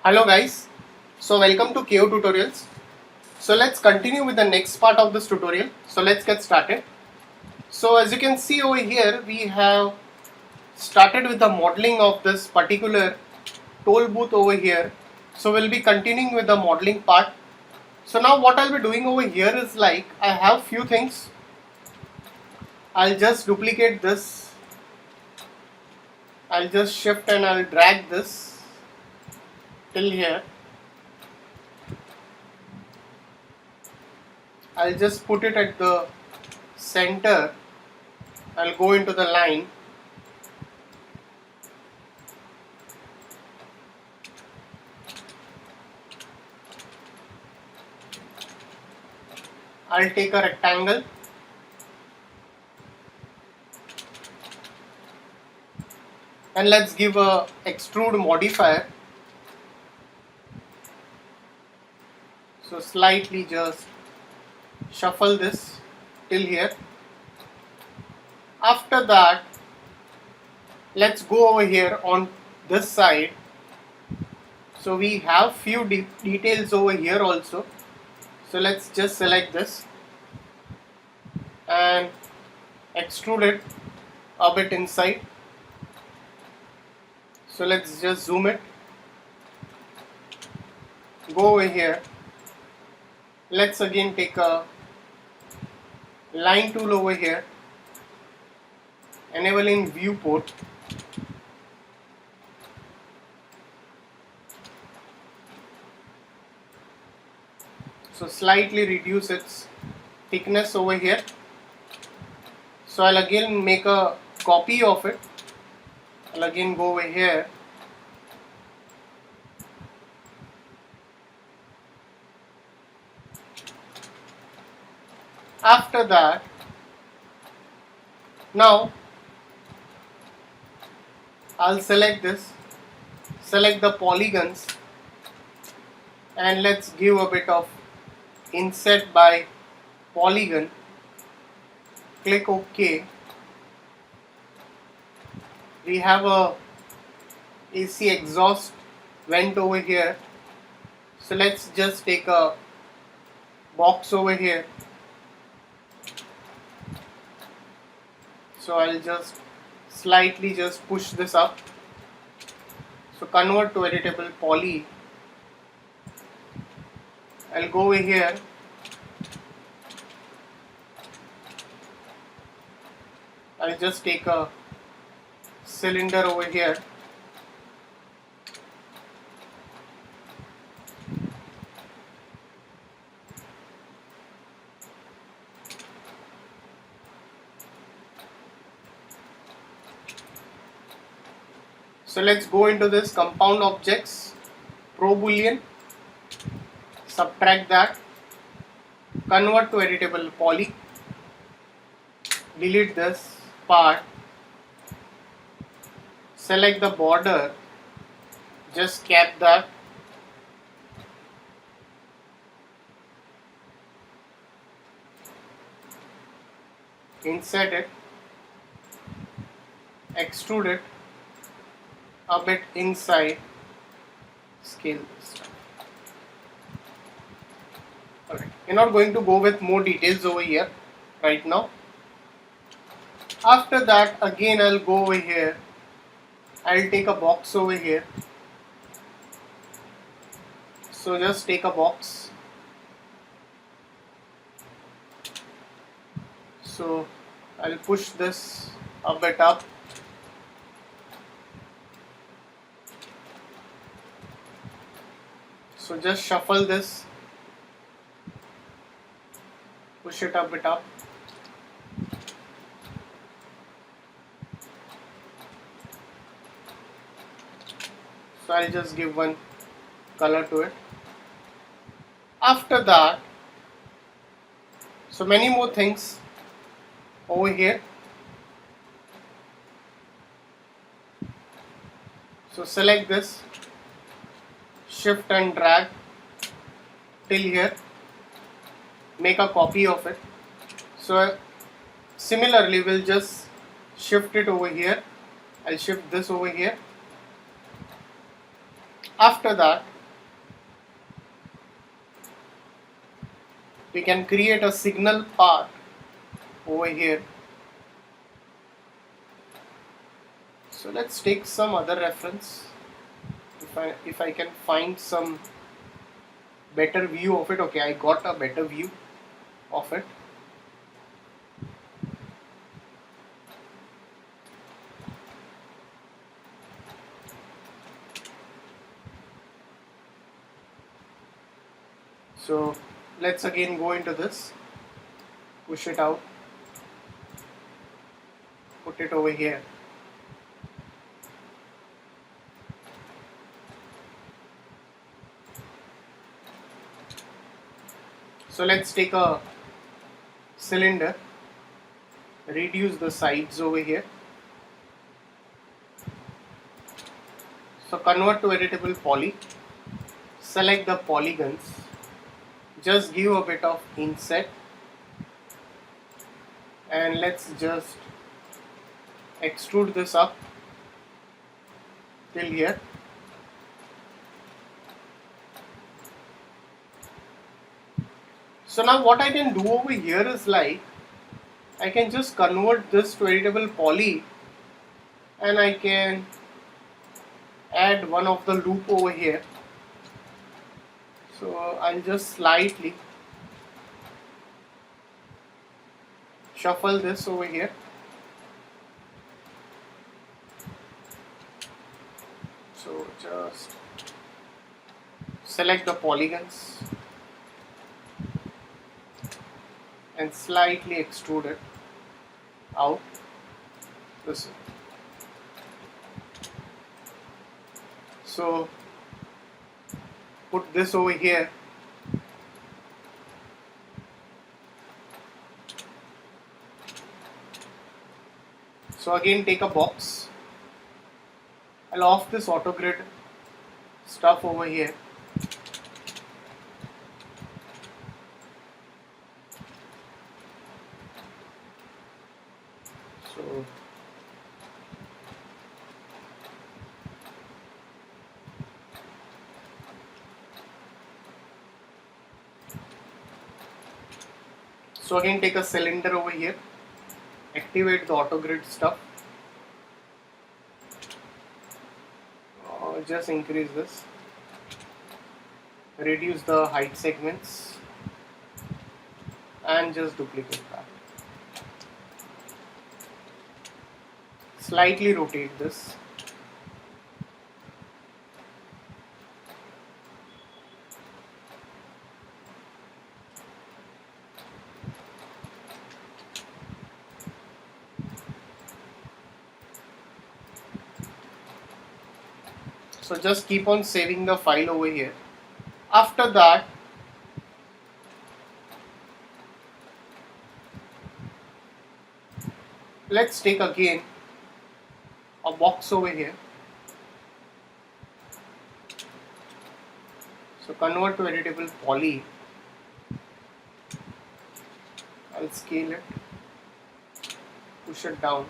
Hello guys, so welcome to KO Tutorials. So let's continue with the next part of this tutorial. So let's get started. So as you can see over here, we have started with the modeling of this particular toll booth over here. So we'll be continuing with the modeling part. So now what I'll be doing over here is like I have few things. I'll just duplicate this. I'll just shift and I'll drag this till here. I'll just put it at the center. I'll go into the line. I'll take a rectangle. And let's give a extrude modifier. So slightly just shuffle this till here. After that, let's go over here on this side. So we have few details over here also. So let's just select this and extrude it a bit inside. So let's just zoom it. Go over here. Let's again take a line tool over here. Enabling viewport. So slightly reduce its thickness over here. So I'll again make a copy of it. I'll again go over here. After that, now I'll select this, select the polygons, and let's give a bit of inset by polygon. Click OK. We have a AC exhaust vent over here. So let's just take a box over here. So I'll just slightly just push this up. So convert to editable poly. I'll go over here. I'll just take a cylinder over here. So let's go into this compound objects, pro boolean, subtract that, convert to editable poly, delete this part, select the border, just cap that, insert it, extrude it a bit inside, scale this down. Alright, we're not going to go with more details over here right now. After that, again I'll go over here. I'll take a box over here. So just take a box. So I'll push this a bit up. So just shuffle this, push it a bit up. So I'll just give one color to it. After that, so many more things over here. So select this, shift and drag till here, make a copy of it. So similarly we'll just shift it over here. I'll shift this over here. After that, we can create a signal path over here. So let's take some other reference. If I can find some better view of it. Okay, I got a better view of it. So let's again go into this, push it out, put it over here. So let's take a cylinder, reduce the sides over here. So convert to editable poly, select the polygons, just give a bit of inset, and let's just extrude this up till here. So now what I can do over here is like, I can just convert this to editable poly, and I can add one of the loop over here. So I'll just slightly shuffle this over here. So just select the polygons and slightly extrude it out this way. So put this over here. So again take a box. I'll off this auto grid stuff over here. So again take a cylinder over here, activate the auto grid stuff, just increase this, reduce the height segments and just duplicate that. Slightly rotate this. So just keep on saving the file over here. After that, let's take again a box over here. So convert to editable poly. I'll scale it, push it down,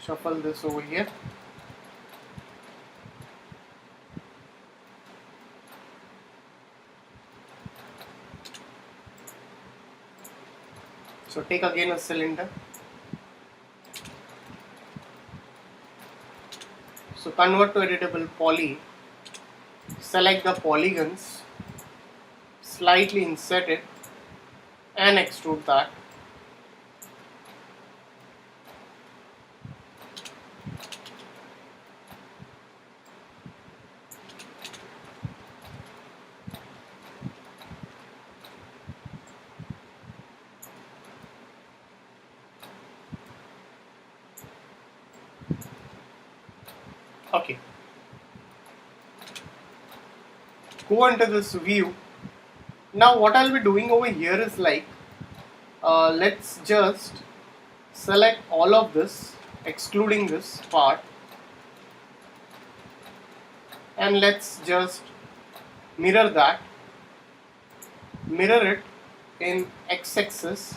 shuffle this over here. So take again a cylinder. So convert to editable poly, select the polygons, slightly insert it and extrude that. Okay. Go into this view. Now what I'll be doing over here is like, let's just select all of this, excluding this part, and let's just mirror that, mirror it in x-axis,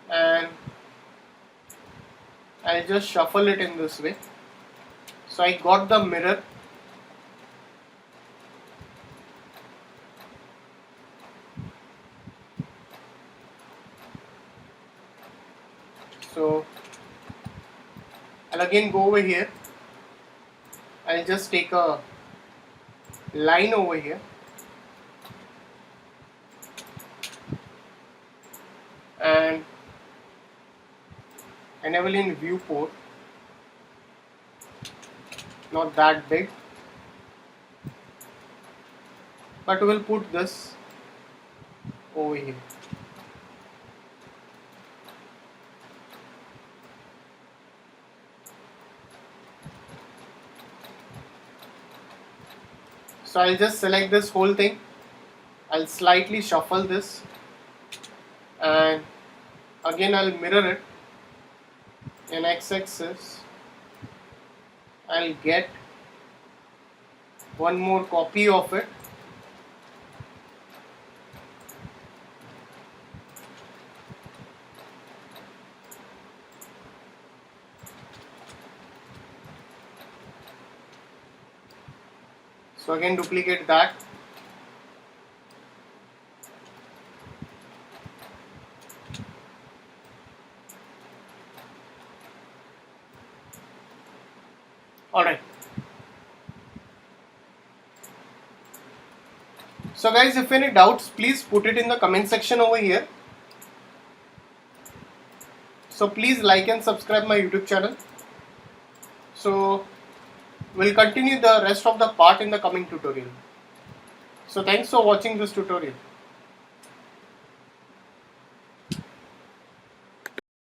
and I'll just shuffle it in this way. So I got the mirror. So I'll again go over here. I'll just take a line over here and enable in viewport, not that big, but we'll put this over here. So I'll just select this whole thing. I'll slightly shuffle this and again I'll mirror it in x-axis. I'll get one more copy of it. So again duplicate that. Alright. So guys, if any doubts, please put it in the comment section over here. So please like and subscribe my YouTube channel. So we'll continue the rest of the part in the coming tutorial. So thanks for watching this tutorial.